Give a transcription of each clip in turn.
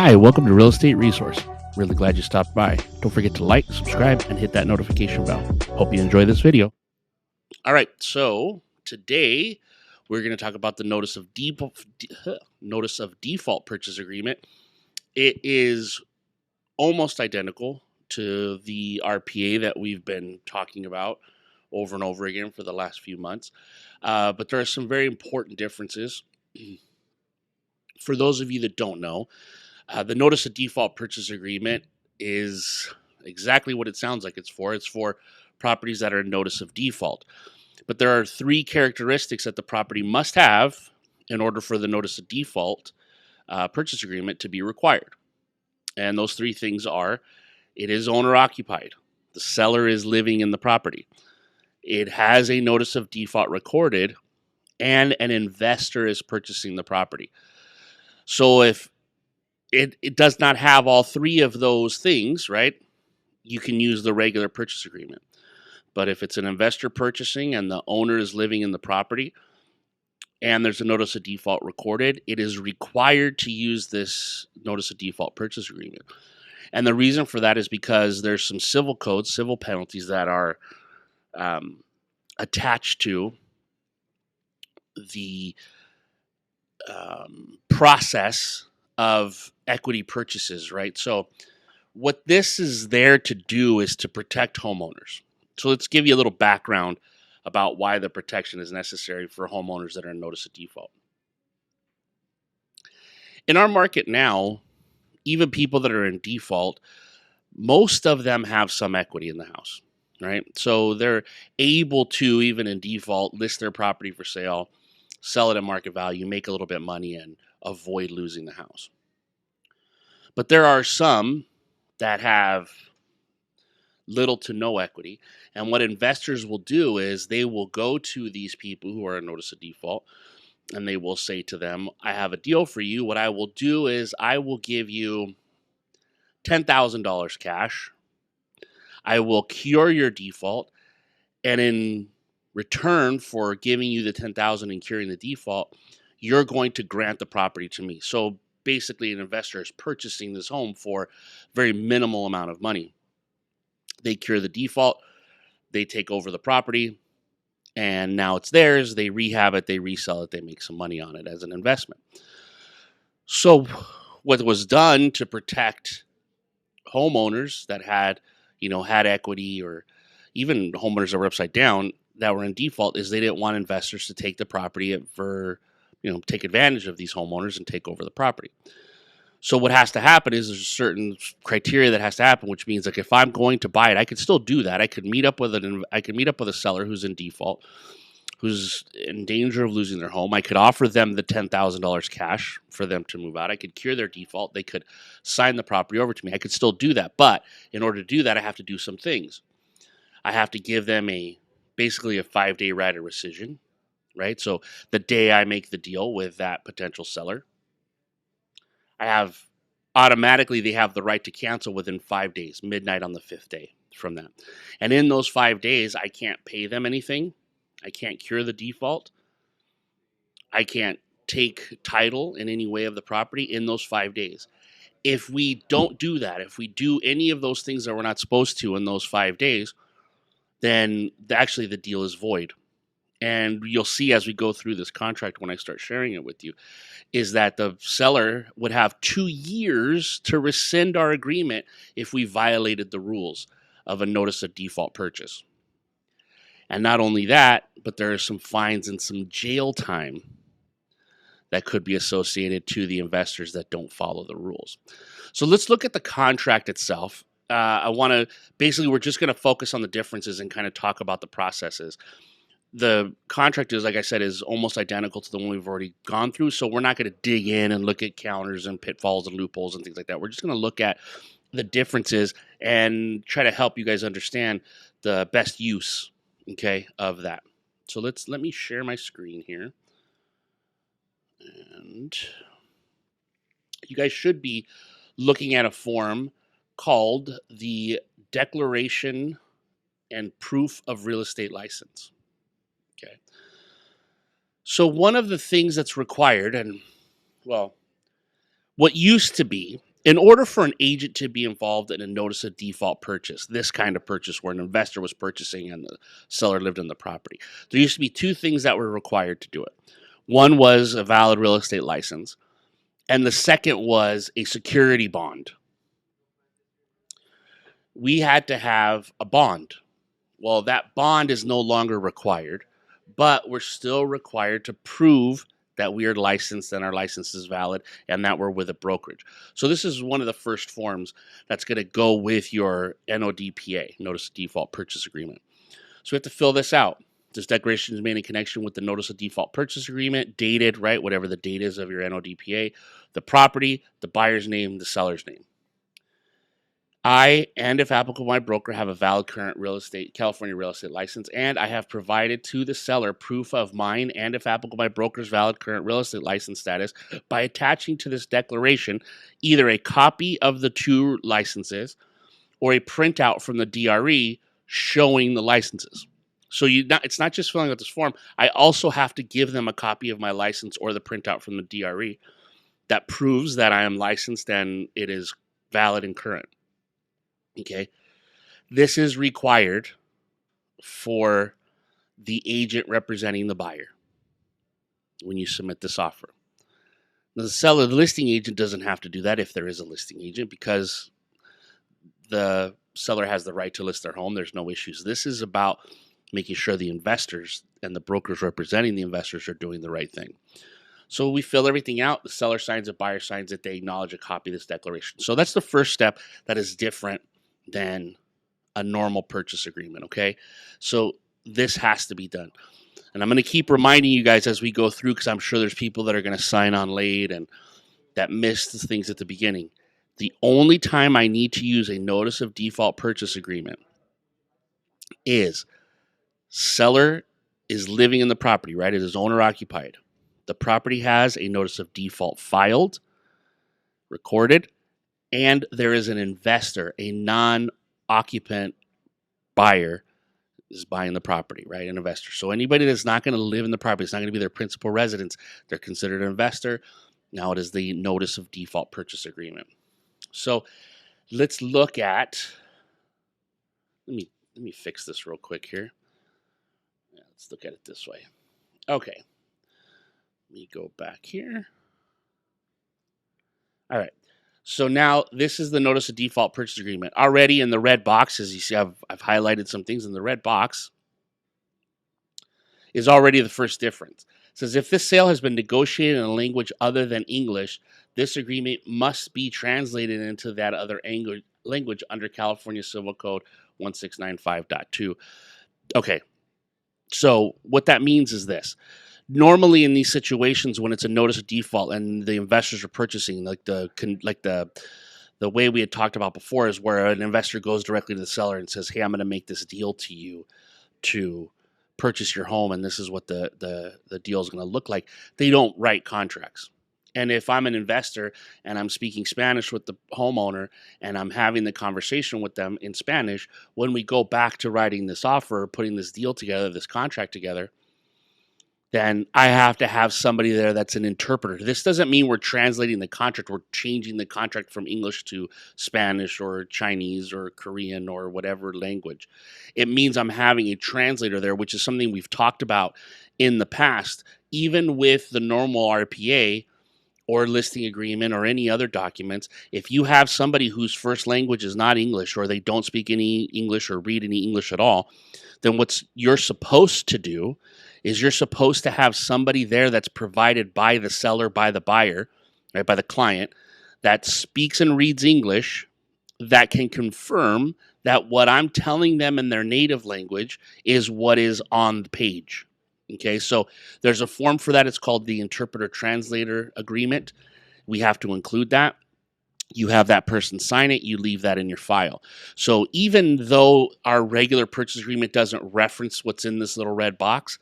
Hi, welcome to Real Estate Resource. Really glad you stopped by. Don't forget to like, subscribe, and hit that notification bell. Hope you enjoy this video. All right, so today we're going to talk about the notice of default purchase agreement. It is almost identical to the RPA that we've been talking about over and over again for the last few months, but there are some very important differences. For those of you that don't know, the notice of default purchase agreement is exactly what it sounds like it's for. It's for properties that are in notice of default. But there are three characteristics that the property must have in order for the notice of default purchase agreement to be required. And those three things are: it is owner occupied, the seller is living in the property, it has a notice of default recorded, and an investor is purchasing the property. So if it does not have all three of those things, right, you can use the regular purchase agreement. But if it's an investor purchasing and the owner is living in the property and there's a notice of default recorded, it is required to use this notice of default purchase agreement. And the reason for that is because there's some civil codes, civil penalties that are attached to the process of equity purchases, right? So what this is there to do is to protect homeowners. So let's give you a little background about why the protection is necessary for homeowners that are in notice of default. In our market now, even people that are in default, most of them have some equity in the house, right? So they're able to, even in default, list their property for sale, sell it at market value, make a little bit of money, and avoid losing the house. But there are some that have little to no equity. And what investors will do is they will go to these people who are in notice of default and they will say to them, I have a deal for you. What I will do is I will give you $10,000 cash. I will cure your default. And in return for giving you the $10,000 and curing the default, you're going to grant the property to me. So basically, an investor is purchasing this home for a very minimal amount of money. They cure the default, they take over the property, and now it's theirs. They rehab it, they resell it, they make some money on it as an investment. So what was done to protect homeowners that had equity, or even homeowners that were upside down that were in default, is they didn't want investors to take the property take advantage of these homeowners and take over the property. So what has to happen is there's a certain criteria that has to happen, which means like if I'm going to buy it, I could still do that. I could meet up with a seller who's in default, who's in danger of losing their home. I could offer them the $10,000 cash for them to move out. I could cure their default. They could sign the property over to me. I could still do that. But in order to do that, I have to do some things. I have to give them basically a 5-day right of rescission, right? So the day I make the deal with that potential seller, they have the right to cancel within 5 days, midnight on the 5th day from that. And in those 5 days, I can't pay them anything. I can't cure the default. I can't take title in any way of the property in those 5 days. If we don't do that, if we do any of those things that we're not supposed to in those 5 days, then actually the deal is void. And you'll see as we go through this contract, when I start sharing it with you, is that the seller would have 2 years to rescind our agreement if we violated the rules of a notice of default purchase. And not only that, but there are some fines and some jail time that could be associated to the investors that don't follow the rules. So let's look at the contract itself. We're just going to focus on the differences and kind of talk about the processes. The contract is, like I said, is almost identical to the one we've already gone through. So we're not going to dig in and look at counters and pitfalls and loopholes and things like that. We're just going to look at the differences and try to help you guys understand the best use, of that. So let me share my screen here. And you guys should be looking at a form called the Declaration and Proof of Real Estate License. Okay. So one of the things that's required, and what used to be In order for an agent to be involved in a notice of default purchase, this kind of purchase where an investor was purchasing and the seller lived in the property, there used to be two things that were required to do it. One was a valid real estate license, and the second was a security bond. We had to have a bond. Well, that bond is no longer required, but we're still required to prove that we are licensed and our license is valid and that we're with a brokerage. So this is one of the first forms that's going to go with your NODPA, Notice of Default Purchase Agreement. So we have to fill this out. This declaration is made in connection with the Notice of Default Purchase Agreement, dated, right, whatever the date is of your NODPA, the property, the buyer's name, the seller's name. I, and if applicable, my broker, have a valid current California real estate license, and I have provided to the seller proof of mine and, if applicable, my broker's valid current real estate license status by attaching to this declaration either a copy of the two licenses or a printout from the DRE showing the licenses. So it's not just filling out this form. I also have to give them a copy of my license or the printout from the DRE that proves that I am licensed and it is valid and current. Okay, this is required for the agent representing the buyer when you submit this offer. Now, the listing agent doesn't have to do that if there is a listing agent because the seller has the right to list their home. There's no issues. This is about making sure the investors and the brokers representing the investors are doing the right thing. So we fill everything out. The seller signs it, buyer signs it. They acknowledge a copy of this declaration. So that's the first step that is different than a normal purchase agreement, okay? So this has to be done. And I'm going to keep reminding you guys as we go through because I'm sure there's people that are going to sign on late and that missed the things at the beginning. The only time I need to use a notice of default purchase agreement is seller is living in the property, right? It is owner occupied. The property has a notice of default filed, recorded, and there is an investor, a non-occupant buyer is buying the property, right? An investor. So anybody that's not going to live in the property, it's not going to be their principal residence, they're considered an investor. Now it is the notice of default purchase agreement. So let's look at, let me fix this real quick here. Yeah, let's look at it this way. Okay. Let me go back here. All right. So now this is the notice of default purchase agreement. Already in the red box, as you see, I've highlighted some things in the red box, is already the first difference. It says if this sale has been negotiated in a language other than English, this agreement must be translated into that other language under California Civil Code 1695.2. Okay, so what that means is this. Normally, in these situations, when it's a notice of default and the investors are purchasing, like the way we had talked about before, is where an investor goes directly to the seller and says, "Hey, I'm going to make this deal to you to purchase your home, and this is what the deal is going to look like." They don't write contracts. And if I'm an investor and I'm speaking Spanish with the homeowner and I'm having the conversation with them in Spanish, when we go back to writing this offer, putting this deal together, this contract together, then I have to have somebody there that's an interpreter. This doesn't mean we're translating the contract. We're changing the contract from English to Spanish or Chinese or Korean or whatever language. It means I'm having a translator there, which is something we've talked about in the past. Even with the normal RPA or listing agreement or any other documents, if you have somebody whose first language is not English or they don't speak any English or read any English at all, then what you're supposed to do is you're supposed to have somebody there that's provided by the seller, by the buyer, right, by the client, that speaks and reads English, that can confirm that what I'm telling them in their native language is what is on the page. Okay, so there's a form for that. It's called the Interpreter Translator Agreement. We have to include that. You have that person sign it, you leave that in your file. So even though our regular purchase agreement doesn't reference what's in this little red box,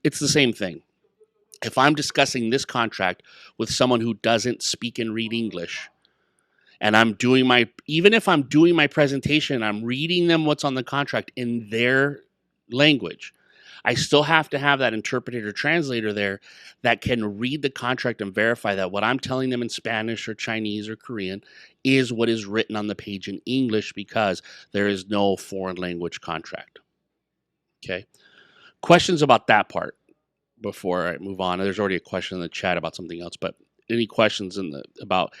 it's the same thing. If I'm discussing this contract with someone who doesn't speak and read English, and even if I'm doing my presentation, I'm reading them what's on the contract in their language, I still have to have that interpreter translator there that can read the contract and verify that what I'm telling them in Spanish or Chinese or Korean is what is written on the page in English, because there is no foreign language contract. Okay. Questions about that part before I move on? There's already a question in the chat about something else, but any questions about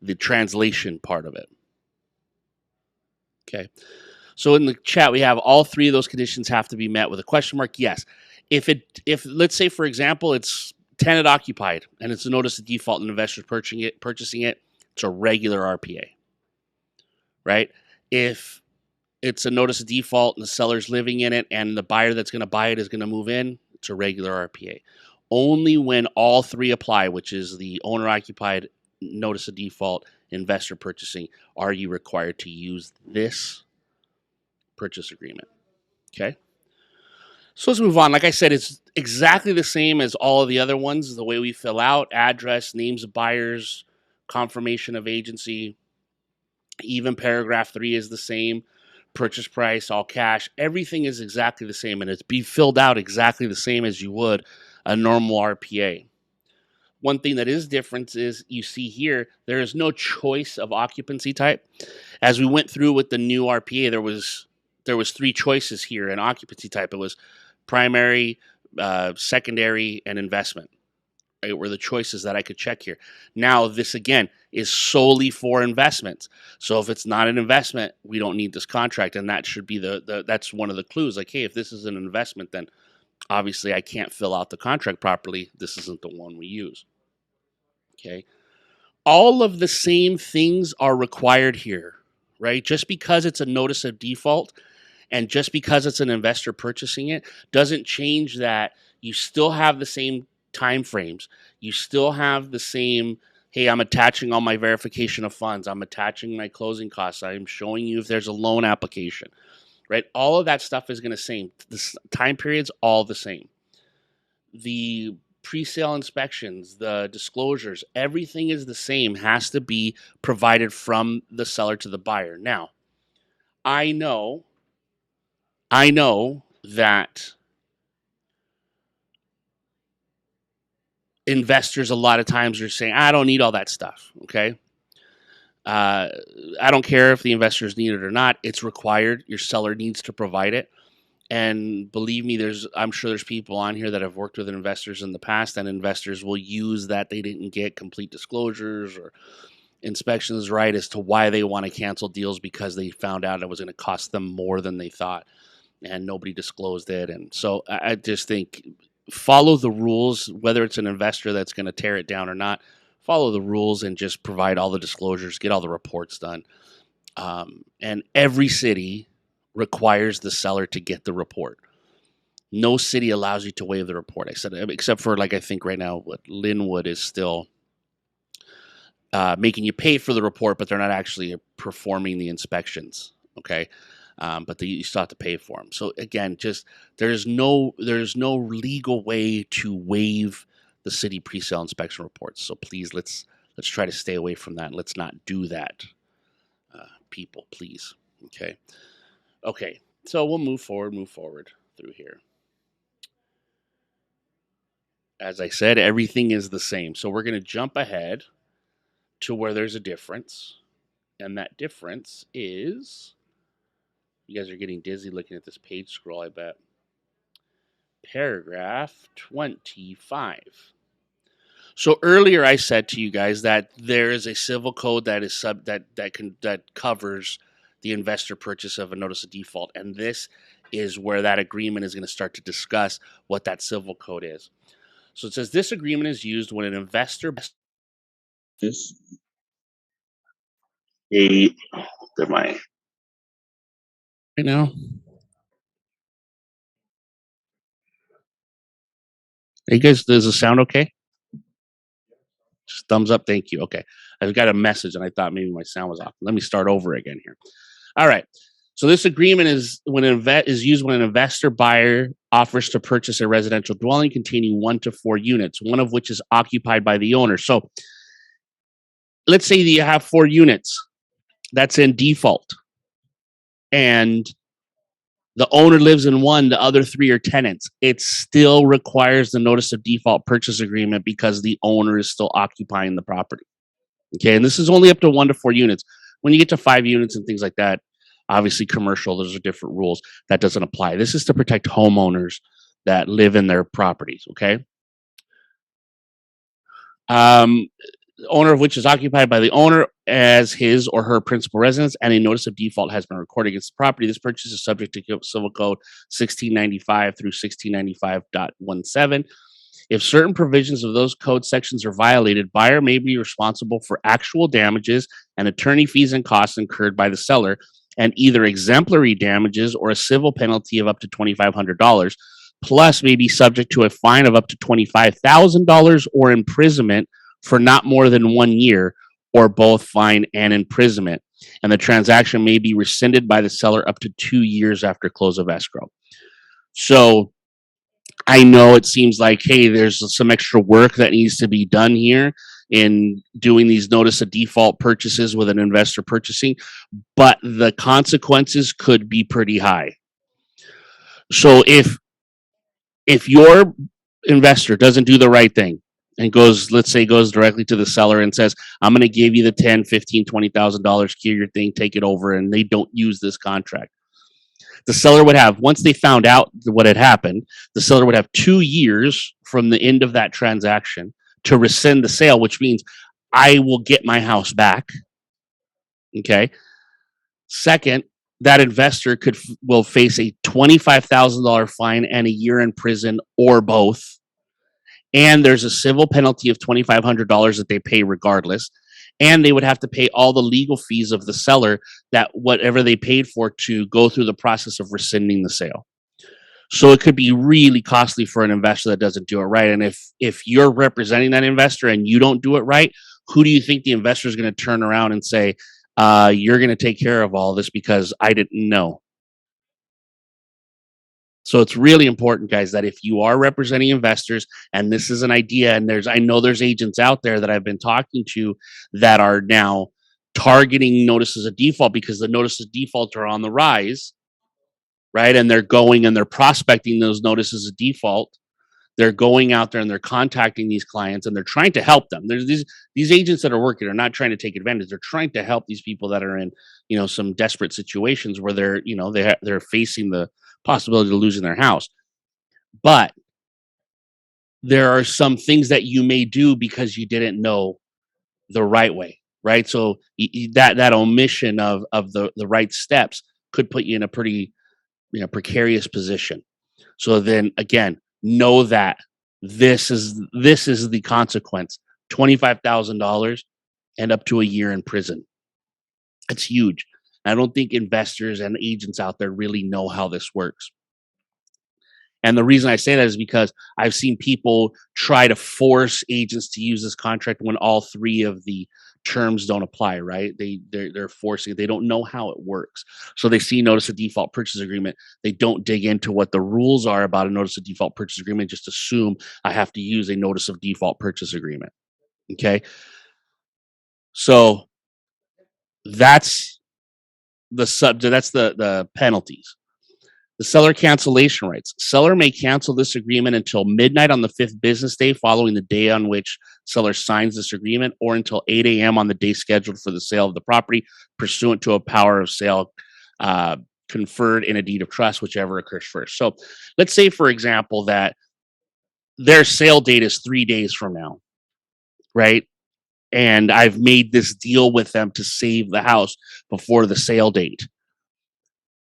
the translation part of it? Okay. So in the chat, we have all three of those conditions have to be met with a question mark. Yes. If let's say, for example, it's tenant occupied and it's a notice of default and investors purchasing it, it's a regular RPA, right? If it's a notice of default and the seller's living in it and the buyer that's going to buy it is going to move in, it's a regular RPA. Only when all three apply, which is the owner occupied, notice of default, investor purchasing, are you required to use this purchase agreement. Okay. So let's move on. Like I said, it's exactly the same as all of the other ones. The way we fill out address, names of buyers, confirmation of agency, even paragraph 3 is the same. Purchase price, all cash, everything is exactly the same, and it's be filled out exactly the same as you would a normal RPA. One thing that is different is you see here, there is no choice of occupancy type. As we went through with the new RPA, there was 3 choices here in occupancy type. It was primary, secondary, and investment. Right, were the choices that I could check here. Now, this again is solely for investments. So if it's not an investment, we don't need this contract, and that should be that's one of the clues. Like, hey, if this is an investment, then obviously I can't fill out the contract properly. This isn't the one we use. Okay. All of the same things are required here, right? Just because it's a notice of default and just because it's an investor purchasing it doesn't change that you still have the same time frames. You still have the same, hey, I'm attaching all my verification of funds. I'm attaching my closing costs. I'm showing you if there's a loan application, right? All of that stuff is going to same. The time period's all the same. The pre-sale inspections, the disclosures, everything is the same, has to be provided from the seller to the buyer. Now, I know that investors a lot of times are saying, I don't need all that stuff, okay? I don't care if the investors need it or not. It's required. Your seller needs to provide it. And believe me, I'm sure there's people on here that have worked with investors in the past, and investors will use that they didn't get complete disclosures or inspections right as to why they want to cancel deals, because they found out it was going to cost them more than they thought and nobody disclosed it. And so I just think follow the rules, whether it's an investor that's going to tear it down or not. Follow the rules and just provide all the disclosures, get all the reports done. And every city requires the seller to get the report. No city allows you to waive the report. I said, except for, like, I think right now what Linwood is still making you pay for the report, but they're not actually performing the inspections. Okay. But you still have to pay for them. So again, just there's no legal way to waive the city pre-sale inspection reports. So please, let's try to stay away from that. Let's not do that, people, please. Okay. So we'll move forward through here. As I said, everything is the same. So we're going to jump ahead to where there's a difference, and that difference is. You guys are getting dizzy looking at this page scroll, I bet. Paragraph 25. So earlier I said to you guys that there is a civil code that is that covers the investor purchase of a notice of default, and this is where that agreement is going to start to discuss what that civil code is. So it says this agreement is used when an investor is right now. Hey guys, does the sound okay? Just thumbs up, thank you. Okay, I've got a message and I thought maybe my sound was off. Let me start over again here. All right. So this agreement is used when an investor buyer offers to purchase a residential dwelling containing 1 to 4 units, one of which is occupied by the owner. So let's say that you have 4 units that's in default, and The owner lives in one, the other three are tenants. It still requires the notice of default purchase agreement because the owner is still occupying the property. Okay, and this is only up to 1 to 4 units. When you get to 5 units and things like that, obviously commercial, those are different rules. That doesn't apply. This is to protect homeowners that live in their properties. Okay. Um, owner of which is occupied by the owner as his or her principal residence, and a notice of default has been recorded against the property. This purchase is subject to Civil Code 1695 through 1695.17. If certain provisions of those code sections are violated, buyer may be responsible for actual damages and attorney fees and costs incurred by the seller, and either exemplary damages or a civil penalty of up to $2,500, plus may be subject to a fine of up to $25,000 or imprisonment for not more than 1 year, or both fine and imprisonment. And the transaction may be rescinded by the seller up to 2 years after close of escrow. So I know it seems like, hey, there's some extra work that needs to be done here in doing these notice of default purchases with an investor purchasing, but the consequences could be pretty high. So if your investor doesn't do the right thing and goes, let's say, goes directly to the seller and says, I'm going to give you the 10, 15, $20,000, clear your thing, take it over, and they don't use this contract, the seller would have, once they found out what had happened, the seller would have 2 years from the end of that transaction to rescind the sale, which means I will get my house back. Okay. Second, that investor will face a $25,000 fine and a year in prison, or both. And there's a civil penalty of $2,500 that they pay regardless. And they would have to pay all the legal fees of the seller, that whatever they paid for to go through the process of rescinding the sale. So it could be really costly for an investor that doesn't do it right. And if you're representing that investor and you don't do it right, who do you think the investor is going to turn around and say, you're going to take care of all this because I didn't know? So it's really important, guys, that if you are representing investors and this is an idea, and I know there's agents out there that I've been talking to that are now targeting notices of default because the notices of default are on the rise, right? And they're going and they're prospecting those notices of default. They're going out there and they're contacting these clients and they're trying to help them. There's these agents that are working are not trying to take advantage. They're trying to help these people that are in, some desperate situations where they're facing the possibility of losing their house. But there are some things that you may do because you didn't know the right way, right? So that omission of the right steps could put you in a pretty precarious position. So then again, know that this is the consequence: $25,000 and up to a year in prison. It's huge. I don't think investors and agents out there really know how this works. And the reason I say that is because I've seen people try to force agents to use this contract when all three of the terms don't apply, right? They're forcing it. They don't know how it works. So they see notice of default purchase agreement. They don't dig into what the rules are about a notice of default purchase agreement, just assume I have to use a notice of default purchase agreement. Okay. So that's the subject. That's the penalties. The seller cancellation rights. Seller may cancel this agreement until midnight on the 5th business day following the day on which seller signs this agreement, or until 8 a.m. on the day scheduled for the sale of the property, pursuant to a power of sale conferred in a deed of trust, whichever occurs first. So let's say, for example, that their sale date is 3 days from now, right? And I've made this deal with them to save the house before the sale date.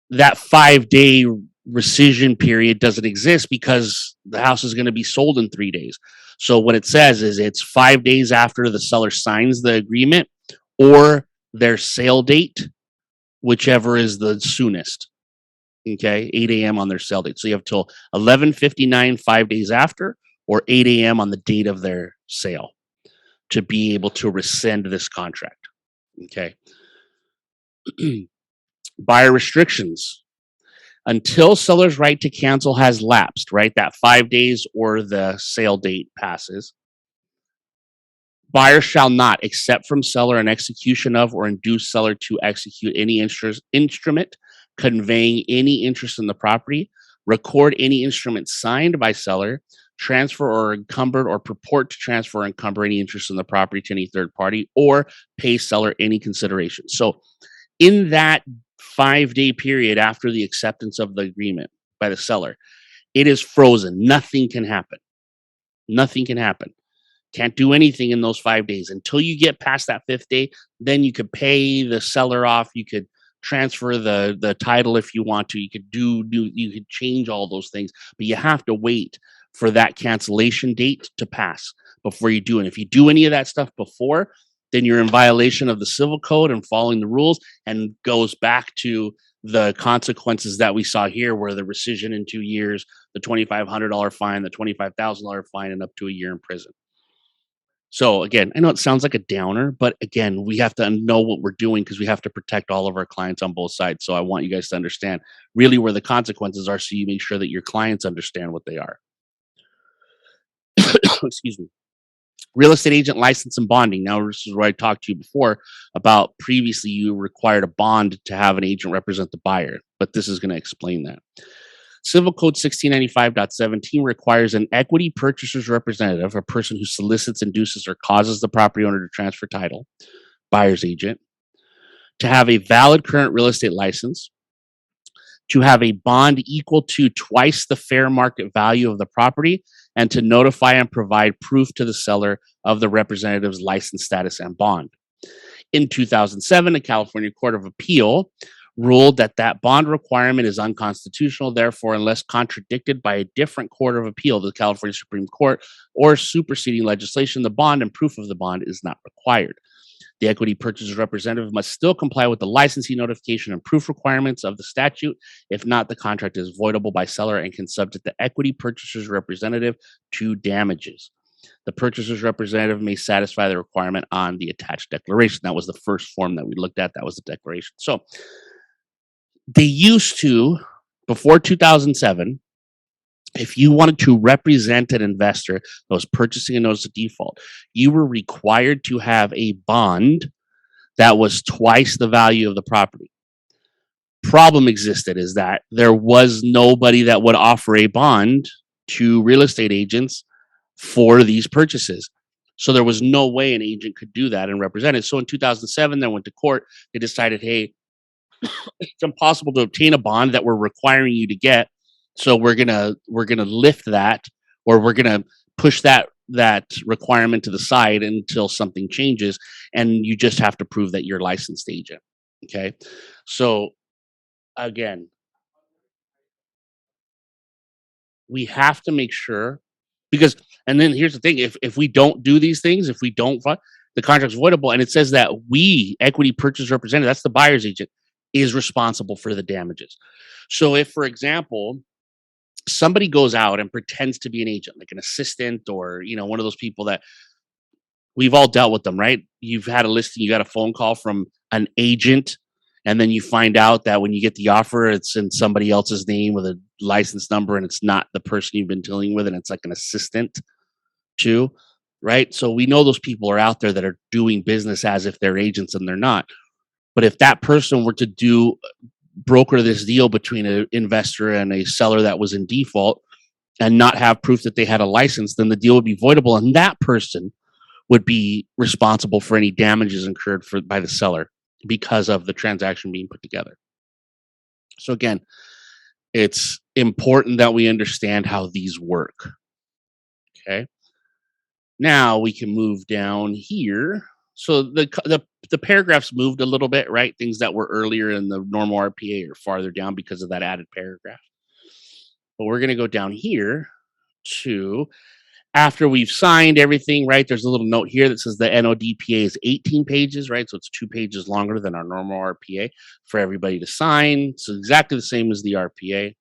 That 5-day rescission period doesn't exist because the house is going to be sold in 3 days. So what it says is it's 5 days after the seller signs the agreement or their sale date, whichever is the soonest. Okay, 8 a.m. on their sale date. So you have till 11:59, 5 days after, or 8 a.m. on the date of their sale to be able to rescind this contract. Okay. Buyer restrictions. Until seller's right to cancel has lapsed, right? That 5 days or the sale date passes. Buyer shall not accept from seller an execution of or induce seller to execute any instrument, conveying any interest in the property, record any instrument signed by seller, transfer or encumbered or purport to transfer or encumber any interest in the property to any third party, or pay seller any consideration. So in that 5-day period after the acceptance of the agreement by the seller, it is frozen. Nothing can happen. Nothing can happen. Can't do anything in those 5 days until you get past that 5th day. Then you could pay the seller off. You could transfer the title if you want to. You could you could change all those things, but you have to wait for that cancellation date to pass before you do it. If you do any of that stuff before, then you're in violation of the civil code and following the rules, and goes back to the consequences that we saw here, where the rescission in 2 years, the $2,500 fine, the $25,000 fine, and up to a year in prison. So again, I know it sounds like a downer, but again, we have to know what we're doing because we have to protect all of our clients on both sides. So I want you guys to understand really where the consequences are, so you make sure that your clients understand what they are. Excuse me. Real estate agent license and bonding. Now, this is where I talked to you before about previously you required a bond to have an agent represent the buyer, but this is going to explain that. Civil Code 1695.17 requires an equity purchaser's representative, a person who solicits, induces, or causes the property owner to transfer title, buyer's agent, to have a valid current real estate license, to have a bond equal to twice the fair market value of the property, and to notify and provide proof to the seller of the representative's license status and bond. In 2007, the California Court of Appeal ruled that that bond requirement is unconstitutional. Therefore, unless contradicted by a different court of appeal, the California Supreme Court, or superseding legislation, the bond and proof of the bond is not required. The equity purchaser's representative must still comply with the licensee notification and proof requirements of the statute. If not, the contract is voidable by seller and can subject the equity purchaser's representative to damages. The purchaser's representative may satisfy the requirement on the attached declaration. That was the first form that we looked at. That was the declaration. So they used to, before 2007, if you wanted to represent an investor that was purchasing a notice of default, you were required to have a bond that was twice the value of the property. Problem existed is that there was nobody that would offer a bond to real estate agents for these purchases. So there was no way an agent could do that and represent it. So in 2007, they went to court. They decided, hey, it's impossible to obtain a bond that we're requiring you to get. So we're gonna lift that, or we're gonna push that requirement to the side until something changes, and you just have to prove that you're a licensed agent. Okay, so again, we have to make sure, because, and then here's the thing: if we don't do these things, if we don't, the contract's voidable, and it says that we, equity purchase representative, that's the buyer's agent, is responsible for the damages. So if, for example, somebody goes out and pretends to be an agent, like an assistant, or one of those people that we've all dealt with them, right? You've had a listing, you got a phone call from an agent, and then you find out that when you get the offer, it's in somebody else's name with a license number, and it's not the person you've been dealing with, and it's like an assistant too, right? So we know those people are out there that are doing business as if they're agents, and they're not. But if that person were to broker this deal between an investor and a seller that was in default and not have proof that they had a license, then the deal would be voidable, and that person would be responsible for any damages incurred by the seller because of the transaction being put together. So again, it's important that we understand how these work. Okay. Now we can move down here. So the paragraphs moved a little bit, right? Things that were earlier in the normal RPA are farther down because of that added paragraph. But we're going to go down here to after we've signed everything, right? There's a little note here that says the NODPA is 18 pages, right? So it's 2 pages longer than our normal RPA for everybody to sign. So exactly the same as the RPA.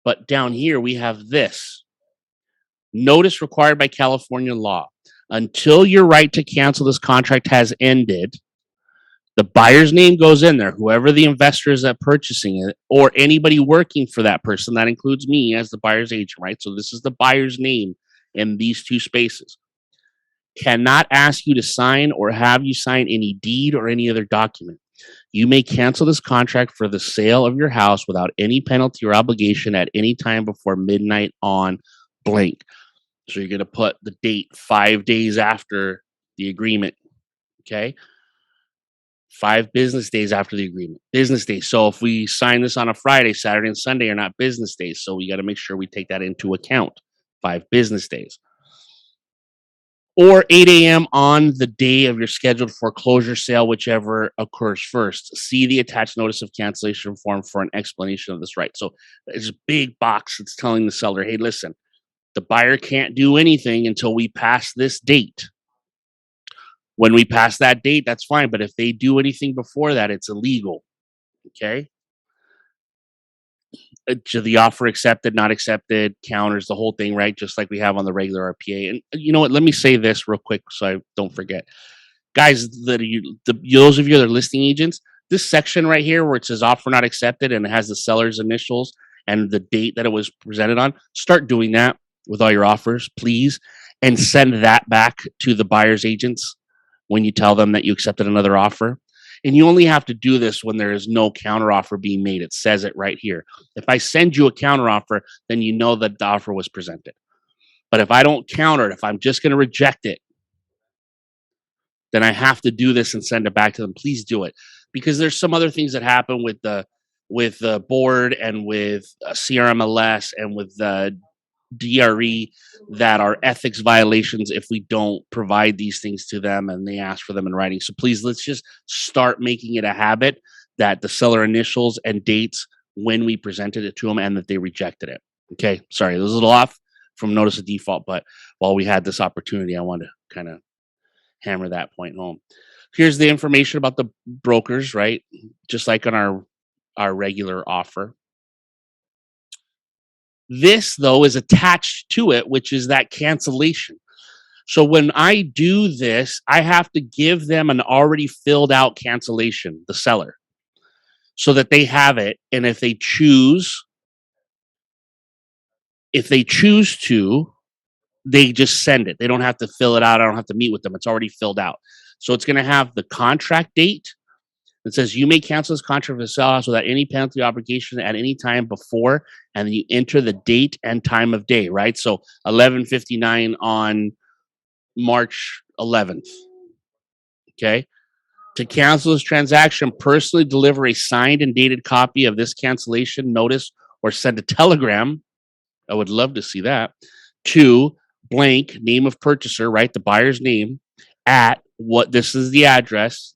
But down here we have this notice required by California law. Until your right to cancel this contract has ended, the buyer's name goes in there, whoever the investor is that purchasing it, or anybody working for that person. That includes me as the buyer's agent, right? So this is the buyer's name in these 2 spaces. Cannot ask you to sign or have you sign any deed or any other document. You may cancel this contract for the sale of your house without any penalty or obligation at any time before midnight on blank. So you're going to put the date 5 days after the agreement. Okay. 5 business days after the agreement. Business days. So if we sign this on a Friday, Saturday and Sunday are not business days. So we got to make sure we take that into account. 5 business days. Or 8 a.m. on the day of your scheduled foreclosure sale, whichever occurs first. See the attached notice of cancellation form for an explanation of this right. So there's a big box that's telling the seller, hey, listen, the buyer can't do anything until we pass this date. When we pass that date, that's fine. But if they do anything before that, it's illegal. Okay. To the offer accepted, not accepted, counters, the whole thing, right? Just like we have on the regular RPA. And you know what? Let me say this real quick so I don't forget. Guys, those of you that are listing agents, this section right here where it says offer not accepted and it has the seller's initials and the date that it was presented on, start doing that with all your offers, please, and send that back to the buyer's agents when you tell them that you accepted another offer. And you only have to do this when there is no counteroffer being made. It says it right here. If I send you a counteroffer, then you know that the offer was presented. But if I don't counter it, if I'm just going to reject it, then I have to do this and send it back to them. Please do it, because there's some other things that happen with the board and with CRMLS and with the DRE that are ethics violations if we don't provide these things to them and they ask for them in writing. So please, let's just start making it a habit that the seller initials and dates when we presented it to them and that they rejected it. Okay, sorry, this is a little off from notice of default, but while we had this opportunity, I wanted to kind of hammer that point home. Here's the information about the brokers, right? Just like on our regular offer. This, though, is attached to it, which is that cancellation. So when I do this, I have to give them an already filled out cancellation, the seller, so that they have it. And if they choose to, they just send it. They don't have to fill it out. I don't have to meet with them. It's already filled out. So it's going to have the contract date. It says you may cancel this contract for the sale house without any penalty obligation at any time before, and then you enter the date and time of day, right? So 11:59 on March 11th. Okay. To cancel this transaction, personally deliver a signed and dated copy of this cancellation notice or send a telegram. I would love to see that. To blank name of purchaser, right? The buyer's name at what this is the address,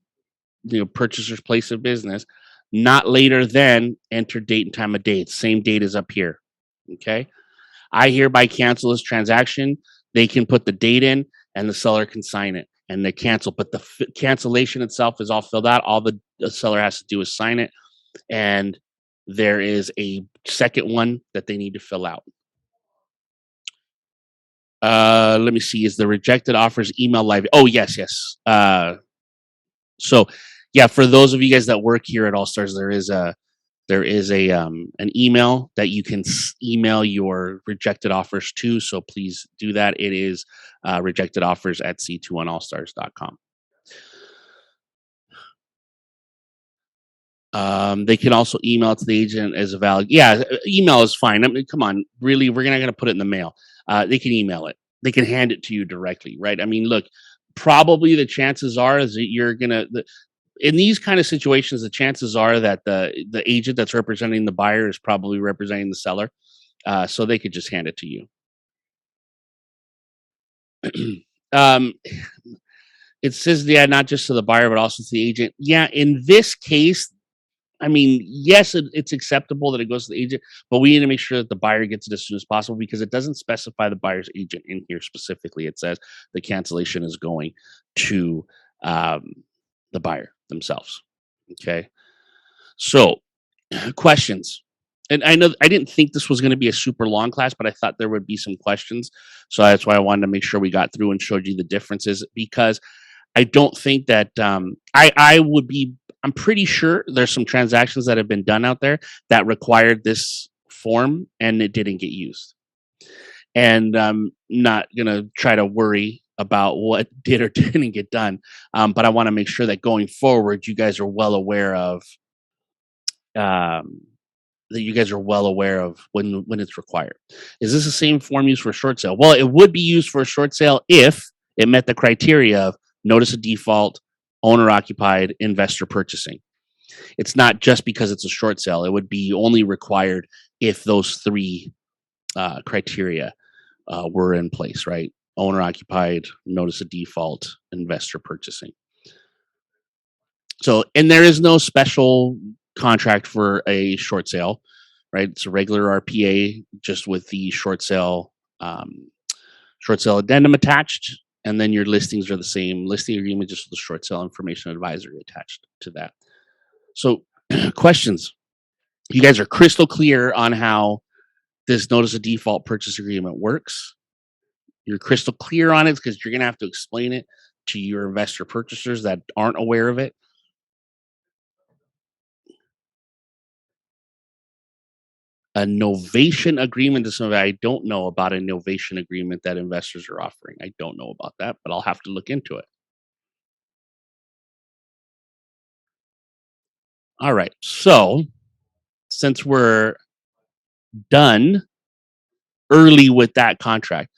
purchaser's place of business, not later than enter date and time of day. It's same date as up here. Okay. I hereby cancel this transaction. They can put the date in and the seller can sign it and they cancel. But the cancellation itself is all filled out. All the seller has to do is sign it. And there is a second one that they need to fill out. Let me see. Is the rejected offers email live? Oh, yes. So yeah, for those of you guys that work here at All Stars, there is an email that you can email your rejected offers to. So please do that. It is rejectedoffers@c21allstars.com. They can also email it to the agent as a valid. Yeah, email is fine. I mean, come on, really, we're not going to put it in the mail. They can email it. They can hand it to you directly, right? I mean, look, probably the chances are is that you're gonna. In these kind of situations, the chances are that the agent that's representing the buyer is probably representing the seller, so they could just hand it to you. It says, yeah, not just to the buyer, but also to the agent. Yeah, in this case, I mean, yes, it's acceptable that it goes to the agent, but we need to make sure that the buyer gets it as soon as possible because it doesn't specify the buyer's agent in here specifically. It says the cancellation is going to the buyer themselves. Okay. So, questions. And I know I didn't think this was going to be a super long class, but I thought there would be some questions. So that's why I wanted to make sure we got through and showed you the differences because I don't think that I'm pretty sure there's some transactions that have been done out there that required this form and it didn't get used. And I'm not going to try to worry about what did or didn't get done. But I want to make sure that going forward, you guys are well aware of um, when it's required. Is this the same form used for a short sale? Well, it would be used for a short sale if it met the criteria of notice of default, owner occupied, investor purchasing. It's not just because it's a short sale. It would be only required if those three criteria were in place, right? Owner occupied, notice of default, investor purchasing. So, and there is no special contract for a short sale, right? It's a regular RPA just with the um, short sale addendum attached, and then your listings are the same listing agreement, just with the short sale information advisory attached to that. So, questions? You guys are crystal clear on how this notice of default purchase agreement works. You're crystal clear on it because you're going to have to explain it to your investor purchasers that aren't aware of it. A novation agreement is something I don't know about. A novation agreement that investors are offering. I don't know about that, but I'll have to look into it. All right. So since we're done early with that contract,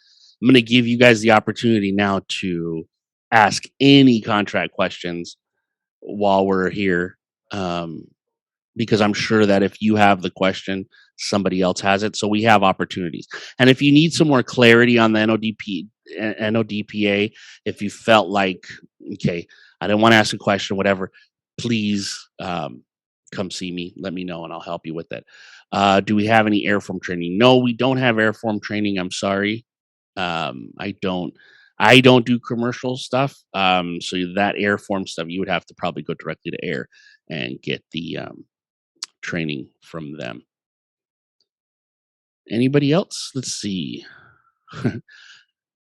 I'm going to give you guys the opportunity now to ask any contract questions while we're here. Um, because I'm sure that if you have the question, somebody else has it. So we have opportunities. And if you need some more clarity on the NODPA, if you felt like, okay, I didn't want to ask a question, whatever, please come see me. Let me know and I'll help you with it. Do we have any airform training? No, we don't have airform training. I'm sorry. I don't. I don't do commercial stuff. So that airform stuff, you would have to probably go directly to air and get the training from them. Anybody else? Let's see.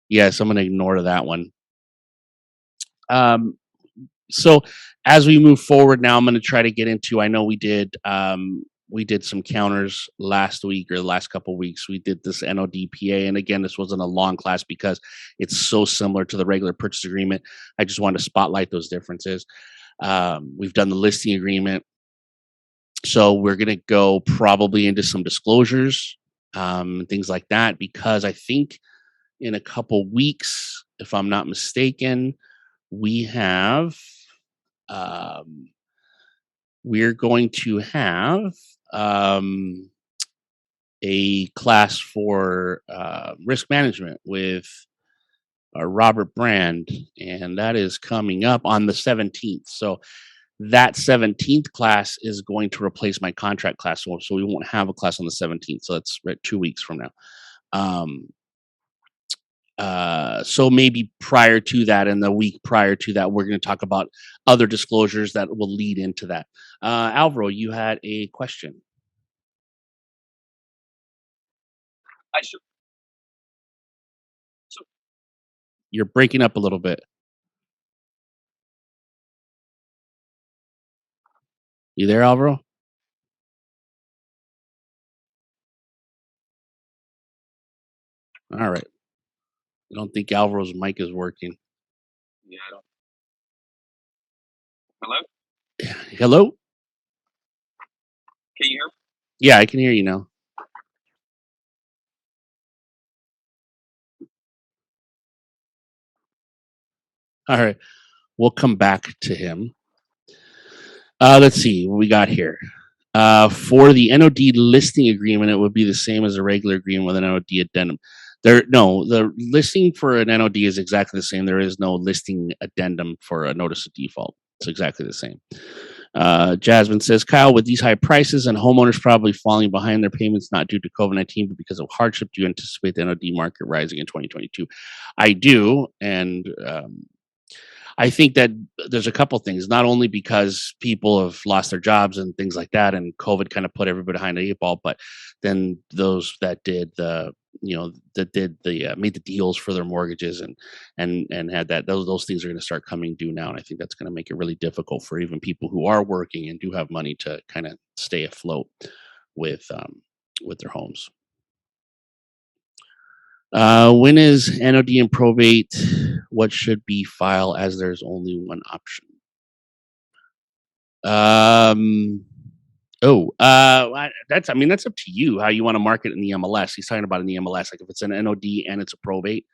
Yes, I'm going to ignore that one. Um, so as we move forward now, I'm going to try to get into. I know we did some counters last week or the last couple of weeks. We did this NODPA, and again, this wasn't a long class because it's so similar to the regular purchase agreement. I just wanted to spotlight those differences. We've done the listing agreement, so we're going to go probably into some disclosures, things like that, because I think in a couple weeks, if I'm not mistaken, we have um, we're going to have um, a class for risk management with Robert Brand, and that is coming up on the 17th. So that 17th class is going to replace my contract class. So we won't have a class on the 17th. So that's right 2 weeks from now. Um, so maybe prior to that and the week prior to that, we're going to talk about other disclosures that will lead into that. Alvaro, you had a question. I should. So you're breaking up a little bit. You there, Alvaro? All right. I don't think Alvaro's mic is working. Yeah, I don't. Hello? Hello? Can you hear me? Yeah, I can hear you now. All right. We'll come back to him. Let's see what we got here. For the NOD listing agreement, it would be the same as a regular agreement with an NOD addendum. The listing for an NOD is exactly the same. There is no listing addendum for a notice of default. It's exactly the same. Jasmine says, Kyle, with these high prices and homeowners probably falling behind their payments, not due to COVID-19, but because of hardship, do you anticipate the NOD market rising in 2022? I do. And I think that there's a couple things, not only because people have lost their jobs and things like that, and COVID kind of put everybody behind the eight ball, but then those that did made the deals for their mortgages and had that those things are going to start coming due now, and I think that's going to make it really difficult for even people who are working and do have money to kind of stay afloat with their homes. When is NOD and probate? What should be file as there's only one option? Um. That's, I mean, that's up to you how you want to market in the MLS. He's talking about in the MLS, like if it's an NOD and it's a probate,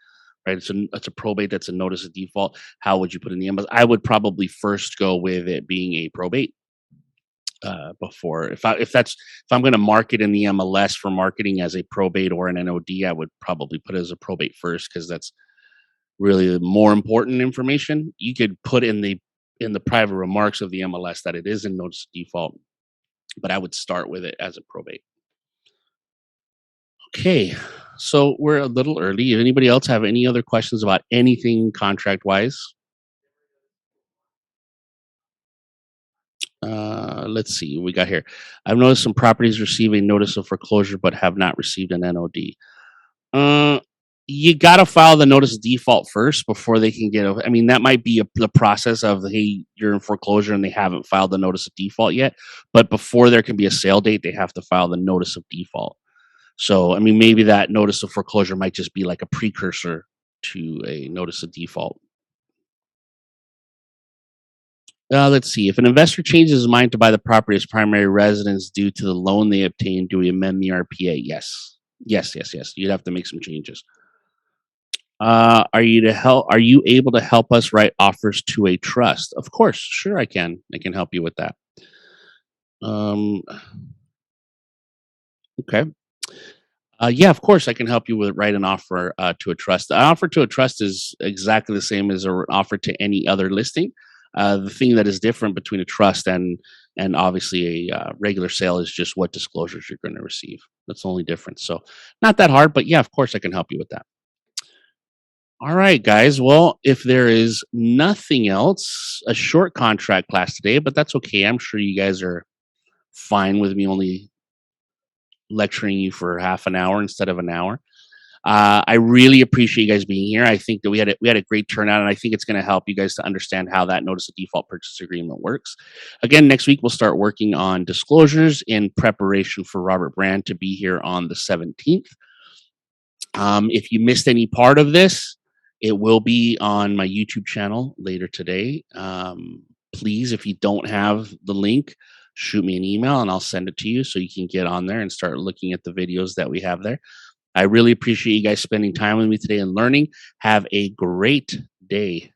right? It's a probate that's a notice of default. How would you put in the MLS? I would probably first go with it being a probate. Before, if I'm going to market in the MLS for marketing as a probate or an NOD, I would probably put it as a probate first because that's really the more important information. You could put in the private remarks of the MLS that it is in notice of default, but I would start with it as a probate. Okay, so we're a little early. If anybody else have any other questions about anything contract wise, let's see what we got here. I've noticed some properties receiving notice of foreclosure but have not received an NOD. Uh, you gotta file the notice of default first before they can get I mean, that might be the process of, hey, you're in foreclosure and they haven't filed the notice of default yet. But before there can be a sale date, they have to file the notice of default. So, I mean, maybe that notice of foreclosure might just be like a precursor to a notice of default. Let's see. If an investor changes his mind to buy the property as primary residence due to the loan they obtained, do we amend the RPA? Yes. Yes, yes, yes. You'd have to make some changes. Are you able to help us write offers to a trust? Of course, sure I can. I can help you with that. Um, okay. Yeah, of course I can help you with write an offer to a trust. An offer to a trust is exactly the same as an offer to any other listing. The thing that is different between a trust and obviously a regular sale is just what disclosures you're going to receive. That's the only difference. So not that hard, but yeah, of course I can help you with that. All right, guys. Well, if there is nothing else, a short contract class today, but that's okay. I'm sure you guys are fine with me only lecturing you for half an hour instead of an hour. I really appreciate you guys being here. I think that we had a great turnout, and I think it's going to help you guys to understand how that notice of default purchase agreement works. Again, next week we'll start working on disclosures in preparation for Robert Brand to be here on the 17th. If you missed any part of this, it will be on my YouTube channel later today. Please, if you don't have the link, shoot me an email and I'll send it to you so you can get on there and start looking at the videos that we have there. I really appreciate you guys spending time with me today and learning. Have a great day.